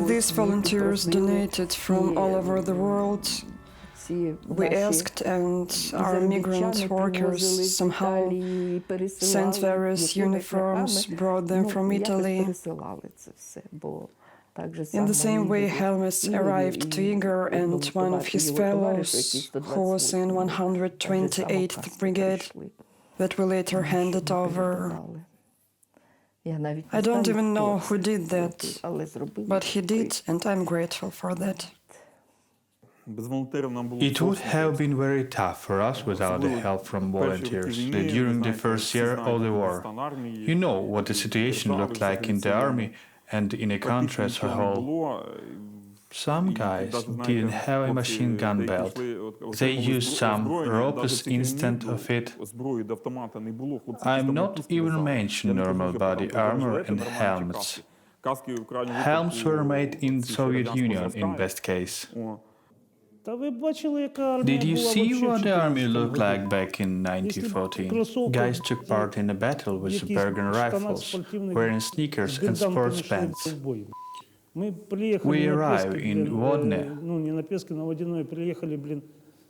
These volunteers donated from all over the world. We asked, and our migrant workers somehow sent various uniforms, brought them from Italy. In the same way, helmets arrived to Igor and one of his fellows, who was in 128th Brigade, that we later handed over. I don't even know who did that, but he did, and I'm grateful for that. It would have been very tough for us without the help from volunteers during the first year of the war. You know what the situation looked like in the army and in a country as a whole. Some guys didn't have a machine gun belt. They used some ropes instead of it. I'm not even mentioning normal body armor and helmets. Helmets were made in the Soviet Union in best case. Did you see what the army looked like back in 1914? Guys took part in a battle with Bergen rifles, wearing sneakers and sports pants. We arrived in Vodne.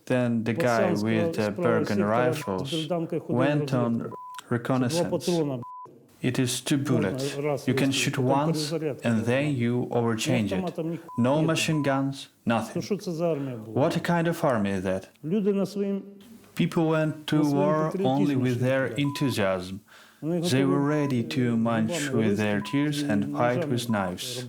Then the guy with the Bergen rifles went on reconnaissance. It is 2 bullets. You can shoot once and then you overchange it. No machine guns, nothing. What a kind of army is that? People went to war only with their enthusiasm. They were ready to munch with their tears and fight with knives.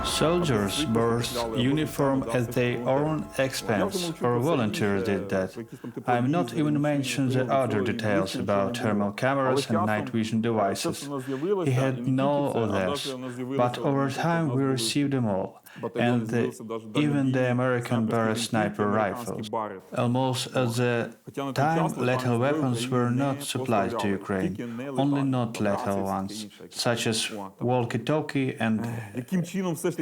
Soldiers wore uniform at their own expense, or volunteers did that. I'm not even mentioning the other details about thermal cameras and night vision devices. He had no others, but over time we received them all, and even the American Barrett sniper rifles. Almost at the time, lethal weapons were not supplied to Ukraine, only not lethal ones, such as walkie-talkie and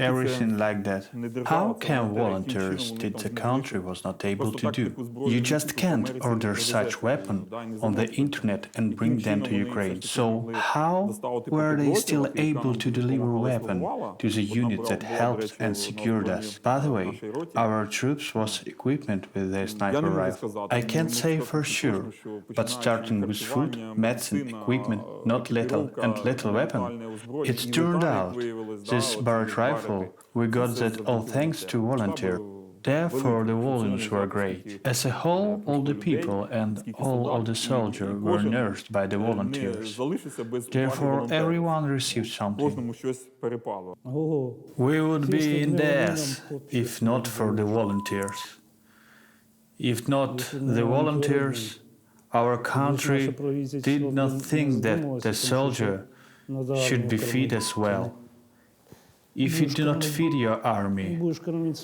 everything like that. How can volunteers did the country was not able to do? You just can't order such weapon on the internet and bring them to Ukraine. So how were they still able to deliver weapon to the unit that helped and secured us? By the way, our troops was equipped with their sniper rifle. I can't say for sure, but starting with food, medicine, equipment, not lethal and lethal weapon, it turned out this Barrett rifle we got that all thanks to volunteers. Therefore, the volumes were great. As a whole, all the people and all of the soldiers were nursed by the volunteers. Therefore, everyone received something. We would be in death if not for the volunteers. If not the volunteers, our country did not think that the soldier should be fed as well. If you do not feed your army,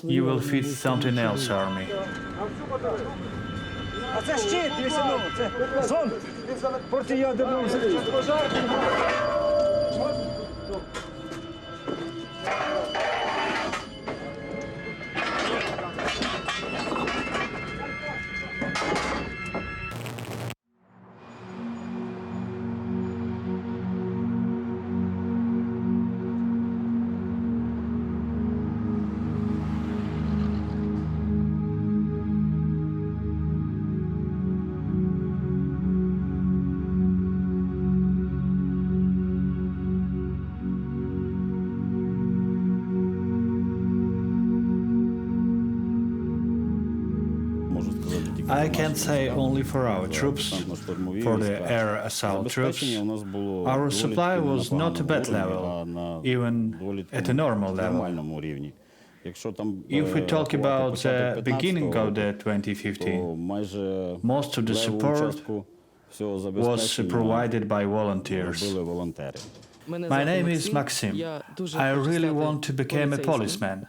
you will feed something else army. А це щит, лісянок, це зон протиядерного взриву. I can say only for our troops, for the air assault troops, our supply was not a bad level, even at a normal level. If we talk about the beginning of the 2015, most of the support was provided by volunteers. My name is Maxim. I really want to become a policeman.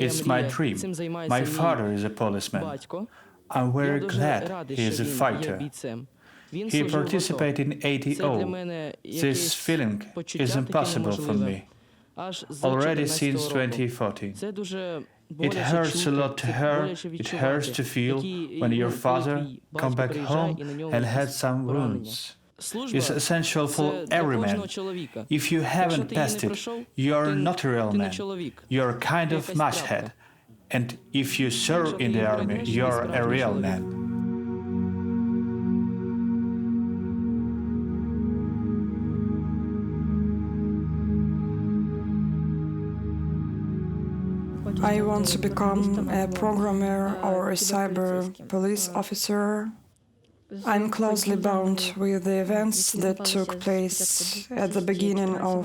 It's my dream. My father is a policeman. I'm very glad he is a fighter. He participated in ATO. This feeling is impossible for me. Already since 2014. It hurts a lot to hear, it hurts to feel when your father come back home and had some wounds. It's essential for every man. If you haven't passed it, you're not a real man. You're kind of mushhead. And if you serve in the army, you're a real man. I want to become a programmer or a cyber police officer. I'm closely bound with the events that took place at the beginning of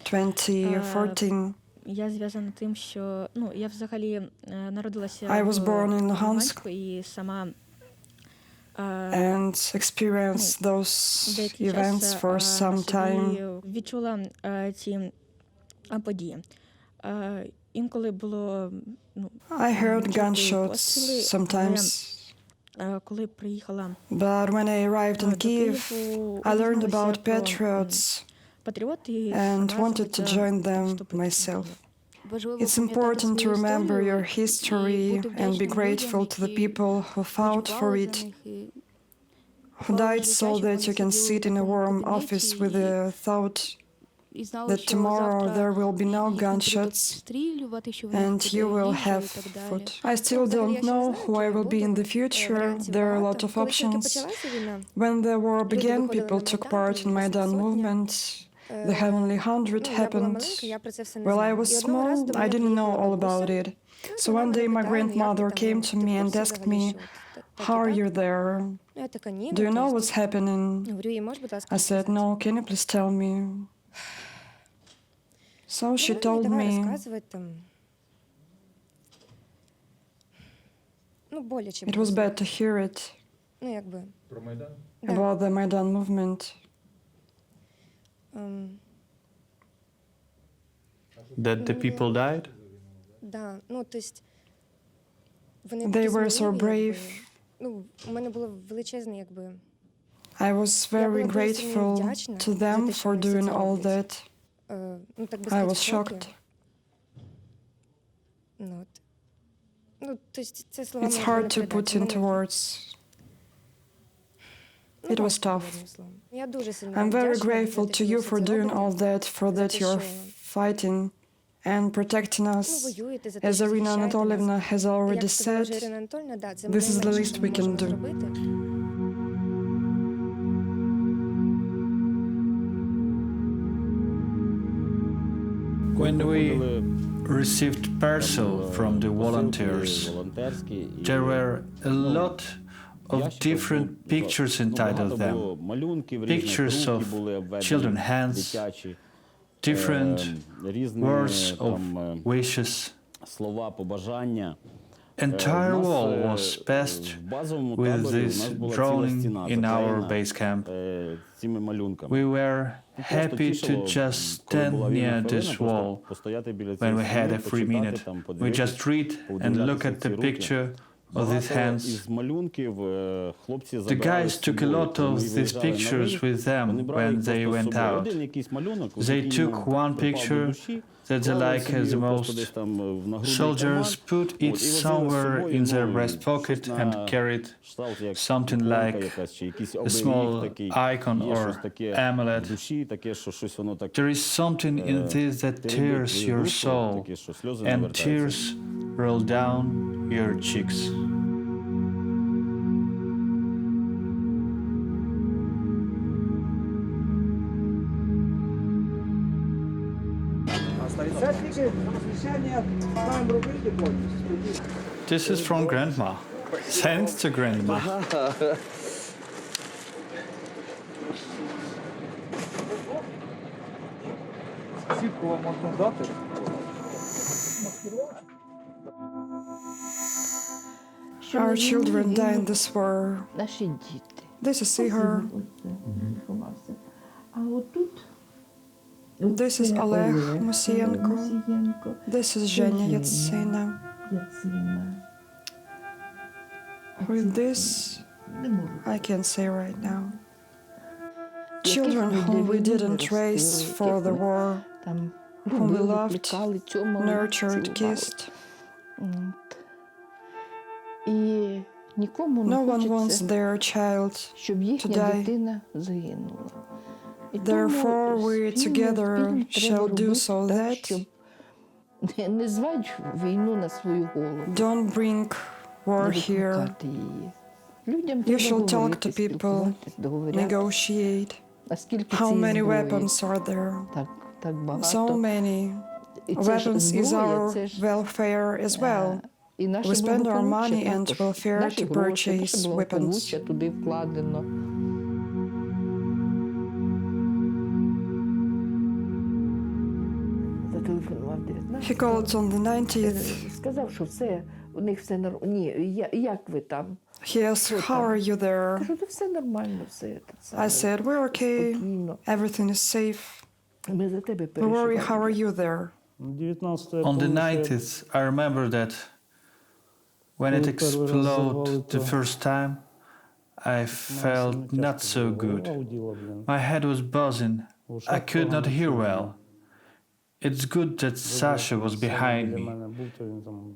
2014. Я зв'язана тим, що я взагалі народилася I was born in Luhansk Луганську і сама and experienced those events for some time. Відчула ці події. Інколи було I heard gunshots sometimes. Коли приїхала But when I arrived in Kyiv, I learned about patriots and wanted to join them myself. It's important to remember your history and be grateful to the people who fought for it, who died so that you can sit in a warm office with the thought that tomorrow there will be no gunshots and you will have food. I still don't know who I will be in the future. There are a lot of options. When the war began, people took part in Maidan movement. The Heavenly 100 happened. While I was small, I didn't know all about it. So one day my grandmother came to me and asked me, "How are you there? Do you know what's happening?" I said, "No, can you please tell me?" So she told me. It was bad to hear it about the Maidan movement. That the people died? They were so brave. I was very grateful to them for doing all that. I was shocked. It's hard to put into words. It was tough. I'm very grateful to you for doing all that, for that you're fighting and protecting us. As Irina Anatolievna has already said, this is the least we can do. When we received parcel from the volunteers, there were a lot of different pictures entitled them. Pictures of children's hands, different words of wishes. entire wall was passed with this drawing in our base camp. We were happy to just stand near this wall when we had a free minute. We just read and look at the picture of these hands. The guys took a lot of these pictures with them when they went out. They took one picture that they like the most. Soldiers put it somewhere in their breast pocket and carried something like a small icon or amulet. There is something in this that tears your soul, and tears roll down your cheeks. This is from Grandma. Thanks to Grandma. Our children die in this war. This is Ihor. This is Oleg Musienko. This is Zhenya Yatsina. With this, I can say right now. Children whom we didn't raise for the war, whom we loved, nurtured, kissed. No one wants their child to die. Therefore, we together shall do so that don't bring war here. You shall talk to people, negotiate. How many weapons are there? So many. Weapons is our welfare as well. We spend our money and welfare to purchase weapons. He called on the 90th. He asked, how are you there? I said, we're okay, everything is safe. We worry, how are you there? On the 90th, I remember that when it exploded the first time, I felt not so good. My head was buzzing. I could not hear well. It's good that Sasha was behind me.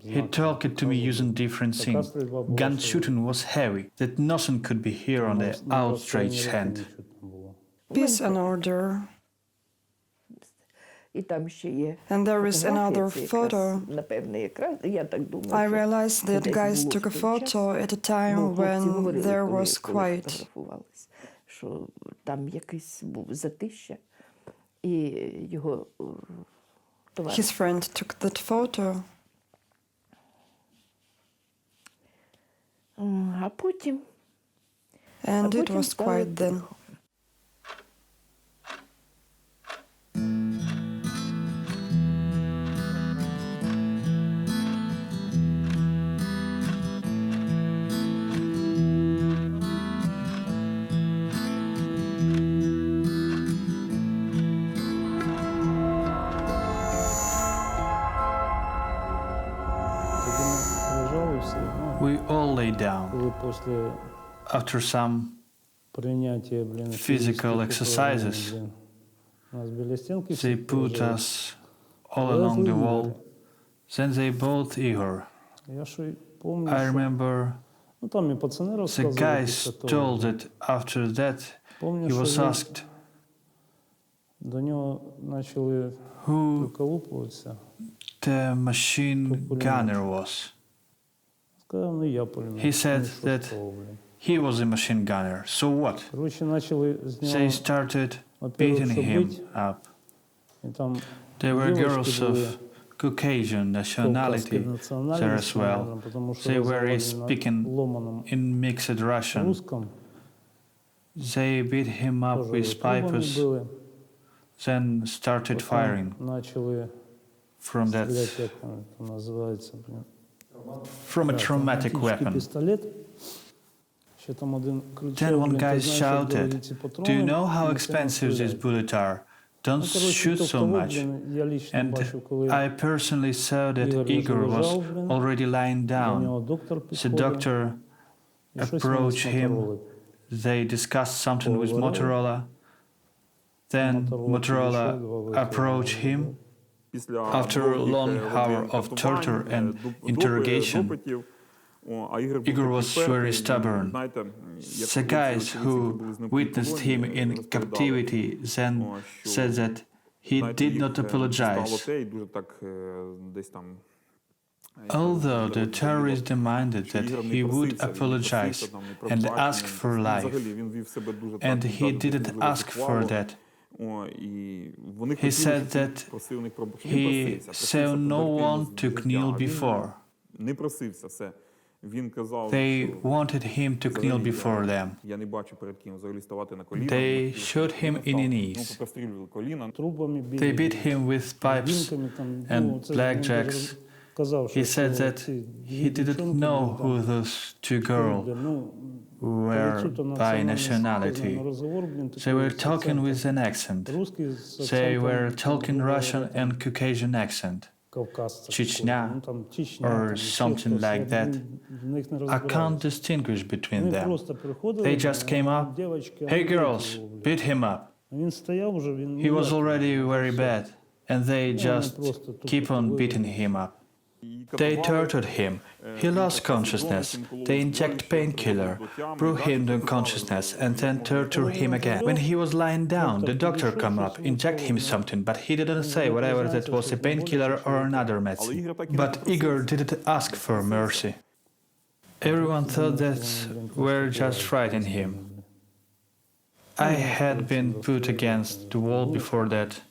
He talked to me using different things. Gun shooting was heavy, that nothing could be here on the outstretched hand. Peace and order. And there is another photo. I realized that guys took a photo at a time when there was quiet. His friend took that photo. And it was quiet then. We all lay down. After some physical exercises, they put us all along the wall. Then they bought Ihor. I remember the guys told that after that he was asked who the machine gunner was. He said that he was a machine gunner. So what? They started beating him up. There were girls of Caucasian nationality there as well. They were speaking in mixed Russian. They beat him up with pipes, then started firing from that. from a traumatic weapon. Then one guy shouted, "Do you know how expensive these bullets are? Don't shoot so much." And I personally saw that Igor was already lying down. The doctor approached him. They discussed something with Motorola. Then Motorola approached him. After a long hour of torture and interrogation, Igor was very stubborn. The guys who witnessed him in captivity then said that he did not apologize. Although the terrorists demanded that he would apologize and ask for life, and he didn't ask for that. He said that he saw no one to kneel before. They wanted him to kneel before them. They shot him in the knees. They beat him with pipes and blackjacks. He said that he didn't know who those two girls were by nationality. They were talking with an accent. They were talking Russian and Caucasian accent. Chechnya or something like that. I can't distinguish between them. They just came up, "Hey girls, beat him up." He was already very bad, and they just keep on beating him up. They tortured him. He lost consciousness. They inject painkiller, brought him to unconsciousness, and then torture him again. When he was lying down, the doctor come up, inject him something, but he didn't say whatever that was a painkiller or another medicine. But Igor didn't ask for mercy. Everyone thought that we're just frightening him. I had been put against the wall before that.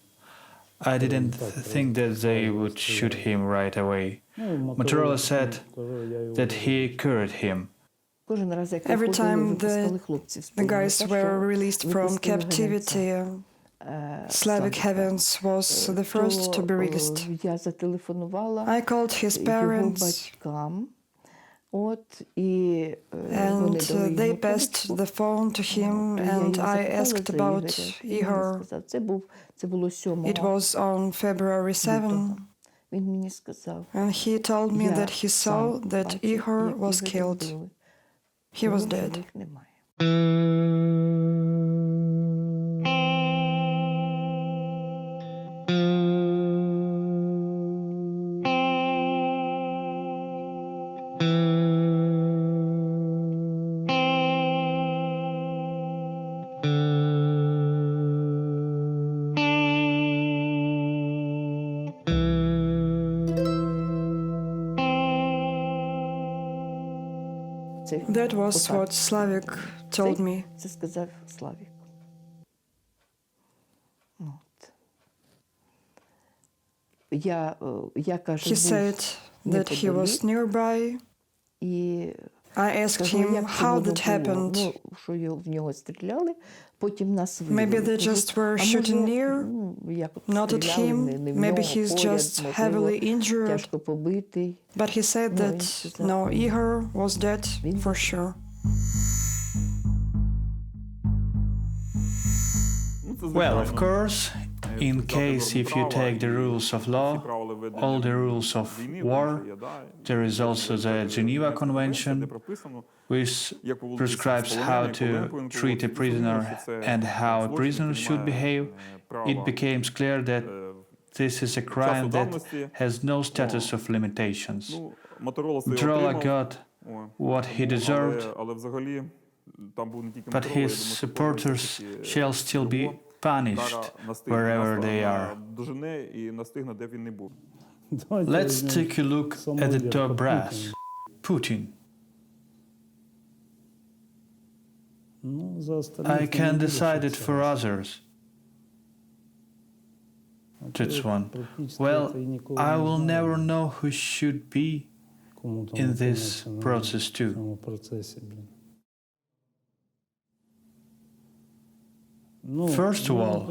I didn't think that they would shoot him right away. Motorola said that he cured him. Every time the guys were released from captivity, Slavic Heavens was the first to be released. I called his parents, and they passed the phone to him, and I asked about Igor. It was on February 7, and he told me that he saw that Igor was killed. He was dead. That was what Slavik told me. He said that he was nearby. I asked him how that happened. Maybe they just were shooting near, not at him. Maybe he's just heavily injured. But he said that no, Igor was dead for sure. Well, of course, in case if you take the rules of law, all the rules of war, there is also the Geneva Convention, which prescribes how to treat a prisoner and how a prisoner should behave. It becomes clear that this is a crime that has no status of limitations. Motorola got what he deserved, but his supporters shall still be punished wherever they are. Let's take a look at the top brass. Putin. I can decide it for others. That's one. Well, I will never know who should be in this process too. First of all,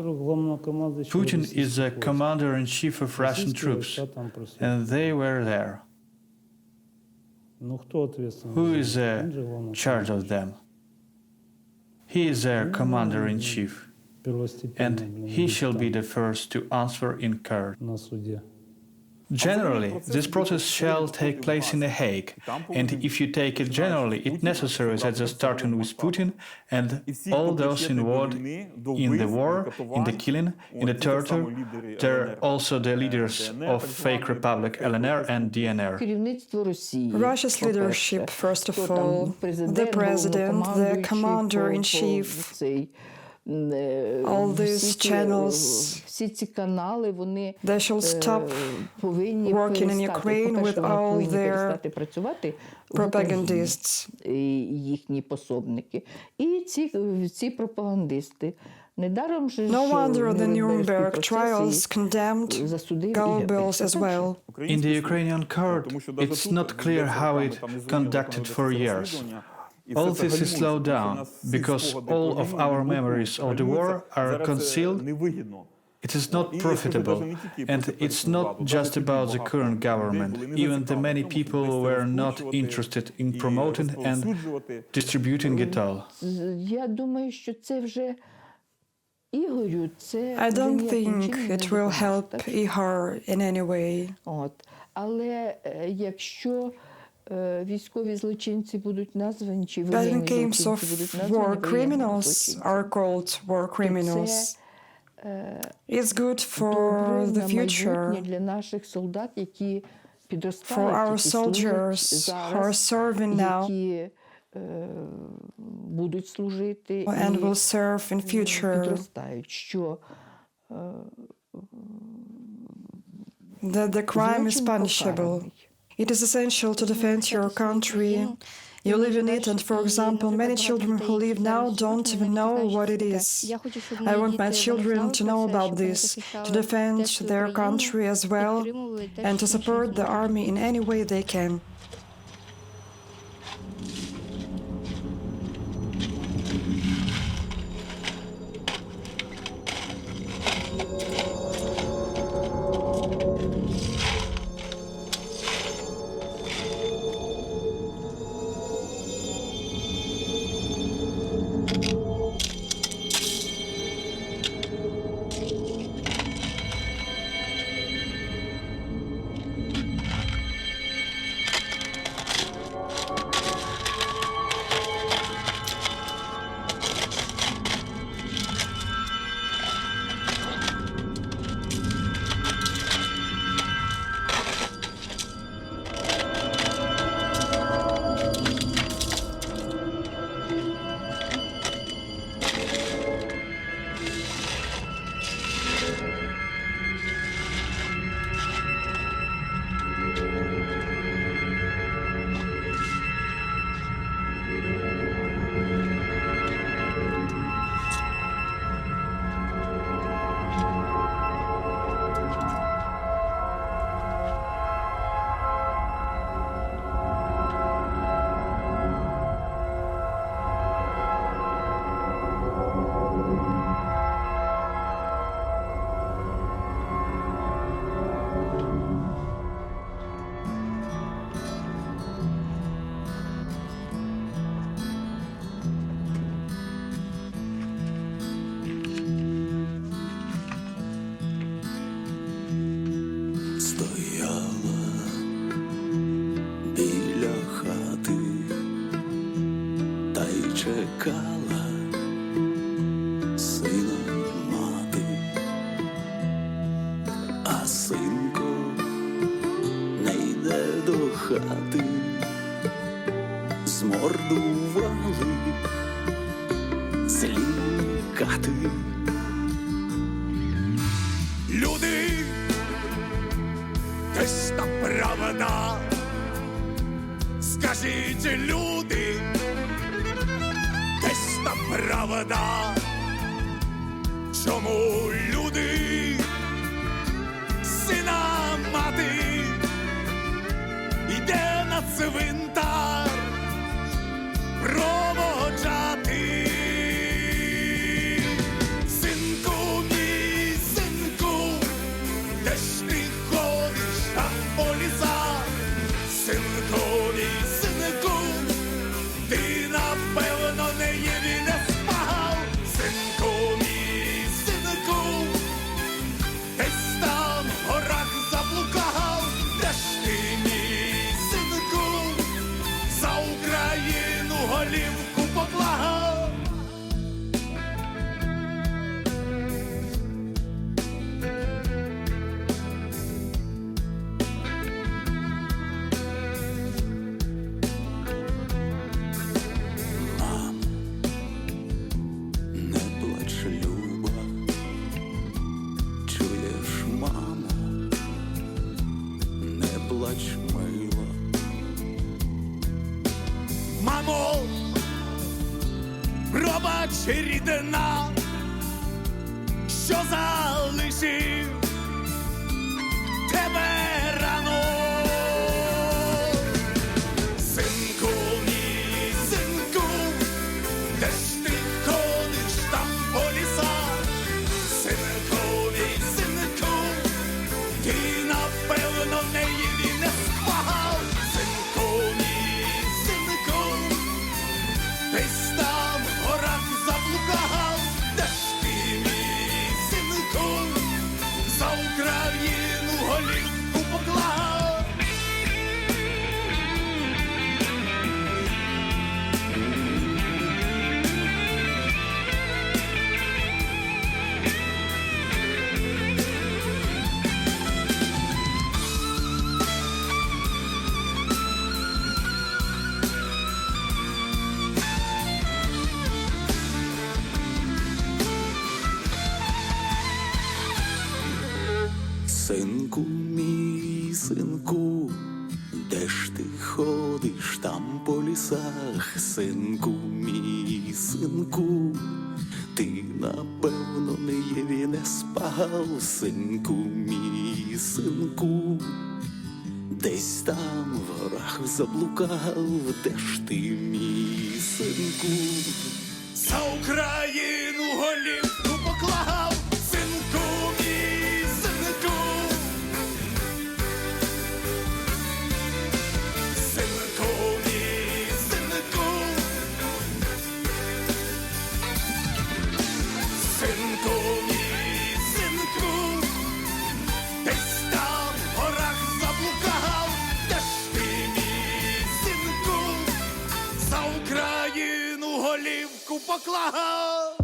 Putin is the commander-in-chief of Russian troops, and they were there. Ну, кто ответственный? Who is Он in же главный charge of them? He is their commander-in-chief, первостепенный, and he shall be the first to answer in court. на суде. Generally, this process shall take place in The Hague, and if you take it generally, it's necessary that the starting with Putin and all those involved in the war, in the killing, in the torture, they're also the leaders of fake Republic LNR and DNR. Керівництво Росії. Russia's leadership, first of all, the president, the commander-in-chief, all these channels, всі ці канали, вони they should stop повинні working in перестати. Ukraine По-перше, with вони all повинні their перестати працювати в Україні, propagandists. їхні пособники. І ці пропагандисти. Недаром же No wonder the Nuremberg Нюрнберзький trials condemned засудив Goebbels as well. In the Ukrainian court, it's not clear how it conducted for years. All this is slowed down because all of our memories of the war are concealed. It is not profitable, and it's not just about the current government. Even the many people were not interested in promoting and distributing it all. Я думаю, що це вже Ігорю, це I вже don't ніяким think чином не it will допоможе, help так? Ihar in any way. От. Але якщо військові злочинці будуть названі, чи But воєнні in cases злочинці of будуть war названі воєнними criminals злочинцями, are called war criminals. It's good for добре the на future, майбутнє для наших солдат, які for підростають, our які служать soldiers who are зараз, serving now які будуть служити and і will serve in future, підростають, що that the crime is злочин punishable. покараний. It is essential to defend your country. You live in it, and for example, many children who live now don't even know what it is. I want my children to know about this, to defend their country as well, and to support the army in any way they can. Чекала сина мати, а синко не йде до хати, змордували злі кати. Люди, десь та правда, скажіть, люди, правда, чому люди, сина мати, йде на цвинтар проводжати. Синку мій, синку, де ж ти ходиш там по лісах? Синку мій, Україну голівку поклав. Не плач, Люба, чуєш, мамо, не плач, мила. Мамо, пробач, рідна, що залишив тебе рано. Синку, мій синку, де ж ти ходиш там по лісах? Синку, мій синку, ти напевно в неї не спав. Синку, мій синку, десь там в горах заблукав. Де ж ти, мій синку, за Україну голівку поклав? Синку, мій синку, де ж ти ходиш там по лісах? Синку, мій синку, ти напевно Ниєві не спав. Синку, мій синку, десь там в горах заблукав. Де ж ти, мій синку? За Україну голівку поклав. Синку, мій синку, синку, мій синку, синку, мій синку, десь там в горах заблукав. Де ж ти, мій синку, за Україну голівку поклав?